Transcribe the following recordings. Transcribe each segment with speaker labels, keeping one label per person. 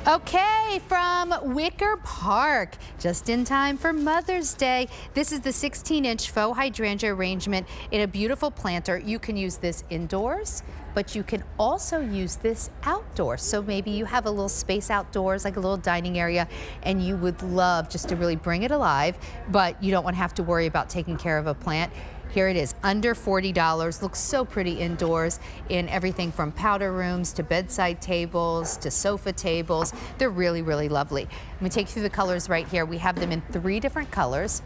Speaker 1: Okay, from Wicker Park, just in time for Mother's Day. This is the 16-inch faux hydrangea arrangement in a beautiful planter. You can use this indoors, but you can also use this outdoors. So maybe you have a little space outdoors, like a little dining area, and you would love just to really bring it alive, but you don't want to have to worry about taking care of a plant. Here it is, under $40. Looks so pretty indoors in everything from powder rooms to bedside tables to sofa tables. They're really, really lovely. Let me take you through the colors right here. We have them in 3 different colors.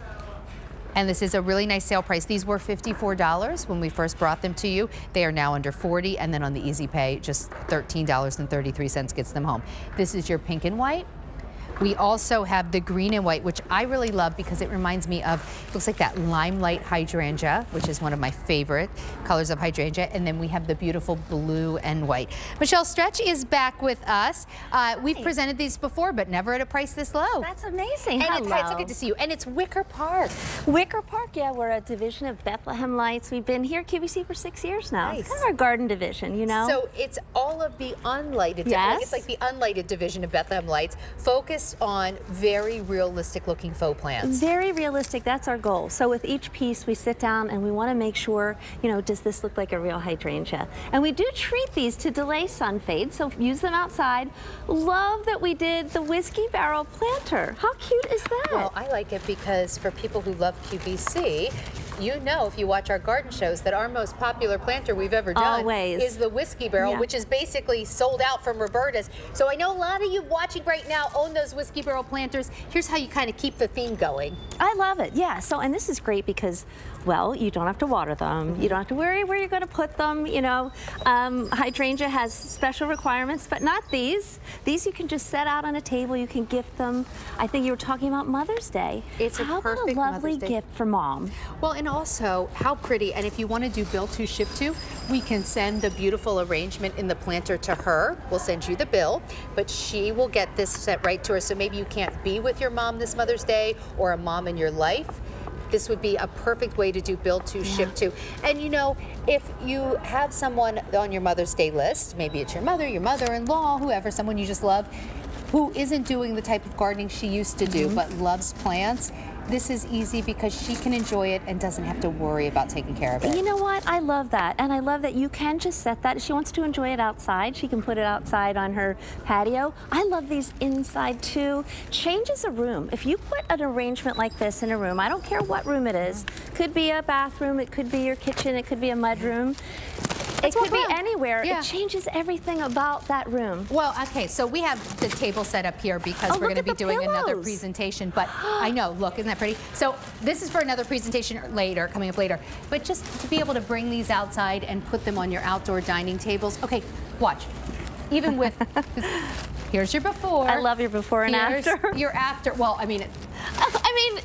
Speaker 1: And this is a really nice sale price. These were $54 when we first brought them to you. They are now under $40, and then on the Easy Pay, just $13.33 gets them home. This is your pink and white. We also have the green and white, which I really love because it reminds me of, looks like that limelight hydrangea, which is one of my favorite colors of hydrangea. And then we have the beautiful blue and white. Michelle Stretch is back with us. We've presented these before, but never at a price this low.
Speaker 2: That's amazing.
Speaker 1: And it's so good to see you. And it's Wicker Park.
Speaker 2: Wicker Park, yeah, we're a division of Bethlehem Lights. We've been here at QVC for 6 years now.
Speaker 1: Nice.
Speaker 2: It's kind of our garden division, you know?
Speaker 1: So it's all of the unlighted,
Speaker 2: yes.
Speaker 1: It's like the unlighted division of Bethlehem Lights, focused on very realistic looking faux plants.
Speaker 2: Very realistic, that's our goal. So with each piece we sit down and we want to make sure, you know, does this look like a real hydrangea? And we do treat these to delay sun fade, so use them outside. Love that we did the whiskey barrel planter. How cute is that?
Speaker 1: Well, I like it because for people who love QVC, you know, if you watch our garden shows, that our most popular planter we've ever done
Speaker 2: Always.
Speaker 1: is the whiskey barrel, which is basically sold out from Roberta's. So I know a lot of you watching right now own those whiskey barrel planters. Here's how you kind of keep the theme going.
Speaker 2: I love it, yeah. So, and this is great because, well, you don't have to water them. You don't have to worry where you're going to put them, you know. Hydrangea has special requirements, but not these. These you can just set out on a table. You can gift them. I think you were talking about Mother's Day.
Speaker 1: It's
Speaker 2: how
Speaker 1: a perfect
Speaker 2: about a lovely
Speaker 1: Mother's Day
Speaker 2: gift for Mom?
Speaker 1: Well, and also how pretty. And if you want to do bill to ship to, we can send the beautiful arrangement in the planter to her. We'll send you the bill, but she will get this sent right to her. So maybe you can't be with your mom this Mother's Day or a mom in your life. This would be a perfect way to do bill to ship to. And you know, if you have someone on your Mother's Day list, maybe it's your mother, your mother-in-law, whoever, someone you just love, who isn't doing the type of gardening she used to do, but loves plants, this is easy because she can enjoy it and doesn't have to worry about taking care of it.
Speaker 2: You know what? I love that. And I love that you can just set that. If she wants to enjoy it outside, she can put it outside on her patio. I love these inside too. Changes a room. If you put an arrangement like this in a room, I don't care what room it is. Could be a bathroom, it could be your kitchen, it could be a mudroom. It could be anywhere. Yeah. It changes everything about that room.
Speaker 1: Well, okay, so we have the table set up here because we're going to be doing another presentation. But I know, look, isn't that pretty? So this is for another presentation later, coming up later. But just to be able to bring these outside and put them on your outdoor dining tables. Okay, watch. Even with, here's your before.
Speaker 2: I love your before and after.
Speaker 1: Your after. Well, I mean,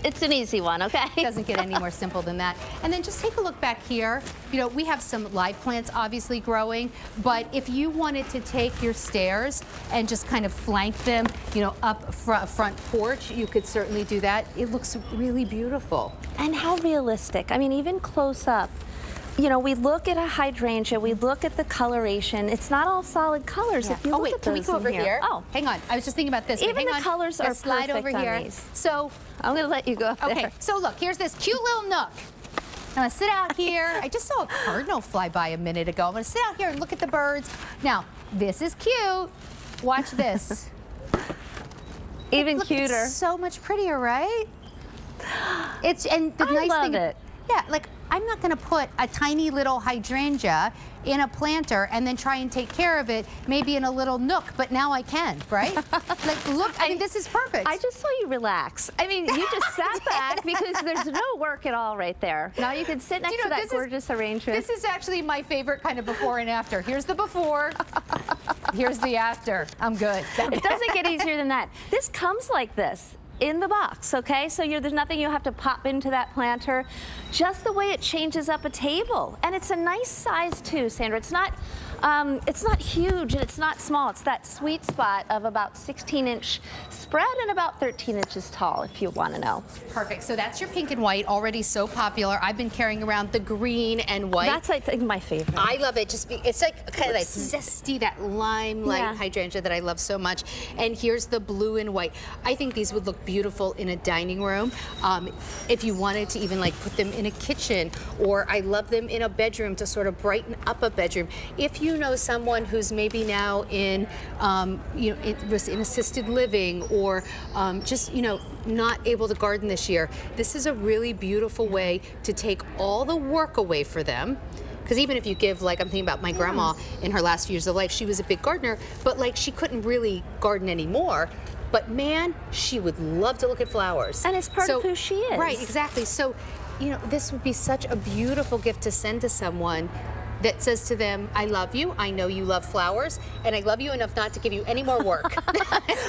Speaker 2: it's an easy one, okay?
Speaker 1: It doesn't get any more simple than that. And then just take a look back here. You know, we have some live plants obviously growing, but if you wanted to take your stairs and just kind of flank them, you know, up front porch, you could certainly do that. It looks really beautiful.
Speaker 2: And how realistic. I mean, even close up. You know, we look at a hydrangea, we look at the coloration. It's not all solid colors. If you look at
Speaker 1: can we go over here?
Speaker 2: Oh,
Speaker 1: hang on. I was just thinking about this.
Speaker 2: Even the colors are
Speaker 1: slide over here.
Speaker 2: On these.
Speaker 1: So
Speaker 2: I'm going to let you go up there.
Speaker 1: Okay, so look, here's this cute little nook. I'm going to sit out here. I just saw a cardinal fly by a minute ago. I'm going to sit out here and look at the birds. Now, this is cute. Watch this.
Speaker 2: Even
Speaker 1: look,
Speaker 2: cuter.
Speaker 1: It's so much prettier, right? It's and the
Speaker 2: I
Speaker 1: nice
Speaker 2: love
Speaker 1: thing.
Speaker 2: It.
Speaker 1: Yeah, like I'm not going to put a tiny little hydrangea in a planter and then try and take care of it, maybe in a little nook, but now I can, right? Like, look, I mean, this is perfect.
Speaker 2: I just saw you relax. I mean, you just sat back because there's no work at all right there. Now you can sit next to that gorgeous arrangement.
Speaker 1: This is actually my favorite kind of before and after. Here's the before, here's the after. I'm good.
Speaker 2: It doesn't get easier than that. This comes like this. In the box, okay? So there's nothing you have to pop into that planter. Just the way it changes up a table. And it's a nice size too, Sandra. It's not It's not huge and it's not small. It's that sweet spot of about 16-inch spread and about 13 inches tall, if you want to know.
Speaker 1: Perfect. So that's your pink and white, already so popular. I've been carrying around the green and white.
Speaker 2: That's, I think, my favorite.
Speaker 1: I love it. It's like kind of like zesty, that lime light hydrangea that I love so much. And here's the blue and white. I think these would look beautiful in a dining room. If you wanted to even like put them in a kitchen, or I love them in a bedroom to sort of brighten up a bedroom. If you know someone who's maybe now in, in assisted living, or just, not able to garden this year, this is a really beautiful way to take all the work away for them. Because even if you give, like, I'm thinking about my grandma in her last few years of life, she was a big gardener, but like she couldn't really garden anymore. But man, she would love to look at flowers.
Speaker 2: And it's part of who she is.
Speaker 1: Right, exactly. So, this would be such a beautiful gift to send to someone that says to them, I love you, I know you love flowers, and I love you enough not to give you any more work.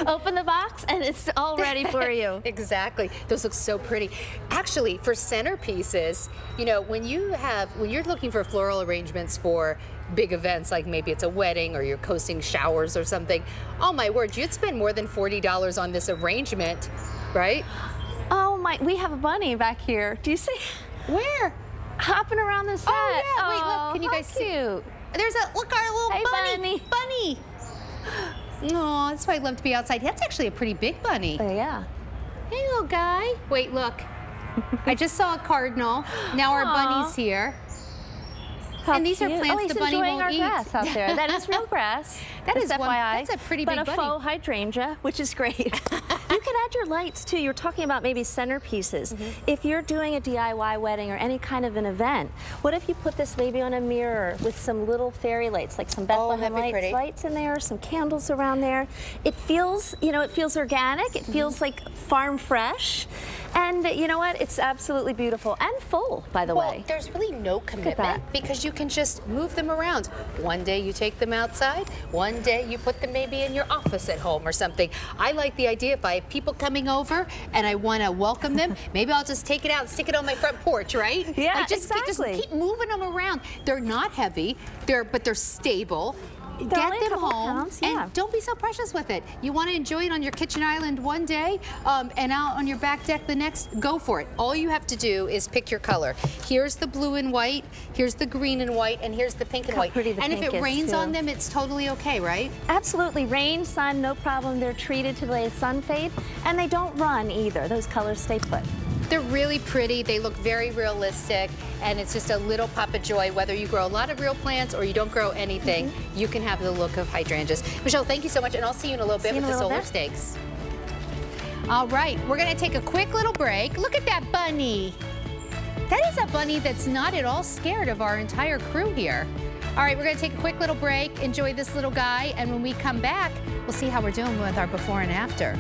Speaker 2: Open the box and it's all ready for you.
Speaker 1: Exactly. Those look so pretty. Actually, for centerpieces, when you're looking for floral arrangements for big events, like maybe it's a wedding or you're coasting showers or something, oh my word, you'd spend more than $40 on this arrangement, right?
Speaker 2: Oh my, we have a bunny back here. Do you see?
Speaker 1: Where?
Speaker 2: Hopping around the set.
Speaker 1: Oh yeah, wait, look, can you guys see?
Speaker 2: Cute.
Speaker 1: There's look, our little
Speaker 2: bunny.
Speaker 1: Bunny. Oh, that's why I love to be outside. That's actually a pretty big bunny.
Speaker 2: Yeah.
Speaker 1: Hey, little guy. Wait, look. I just saw a cardinal. Now our bunny's here.
Speaker 2: How
Speaker 1: and these
Speaker 2: cute.
Speaker 1: are plants the bunny
Speaker 2: enjoying
Speaker 1: won't
Speaker 2: our
Speaker 1: eat.
Speaker 2: grass out there. That is real grass.
Speaker 1: That is
Speaker 2: FYI.
Speaker 1: That's a pretty big bunny.
Speaker 2: But a faux hydrangea, which is great. You can add your lights too. You're talking about maybe centerpieces. If you're doing a DIY wedding or any kind of an event, what if you put this maybe on a mirror with some little fairy lights, like some Bethlehem lights in there, some candles around there. It feels, it feels organic. It feels like farm fresh. And you know what? It's absolutely beautiful and full, by the way.
Speaker 1: There's really no commitment because you can just move them around. One day you take them outside, one day you put them maybe in your office at home or something. I like the idea if I have people coming over and I want to welcome them, maybe I'll just take it out and stick it on my front porch, right?
Speaker 2: Yeah,
Speaker 1: like just keep moving them around. They're not heavy, but they're stable. Get them home and don't be so precious with it. You want to enjoy it on your kitchen island one day and out on your back deck the next, go for it. All you have to do is pick your color. Here's the blue and white, here's the green and white, and here's the pink and white. And if it rains on them, it's totally okay, right?
Speaker 2: Absolutely. Rain, sun, no problem. They're treated to the sun fade, and they don't run either. Those colors stay put.
Speaker 1: They're really pretty, they look very realistic, and it's just a little pop of joy. Whether you grow a lot of real plants or you don't grow anything, you can have the look of hydrangeas. Michelle, thank you so much, and I'll see you in a little bit with the solar stakes. All right, we're gonna take a quick little break. Look at that bunny. That is a bunny that's not at all scared of our entire crew here. All right, we're gonna take a quick little break, enjoy this little guy, and when we come back, we'll see how we're doing with our before and after.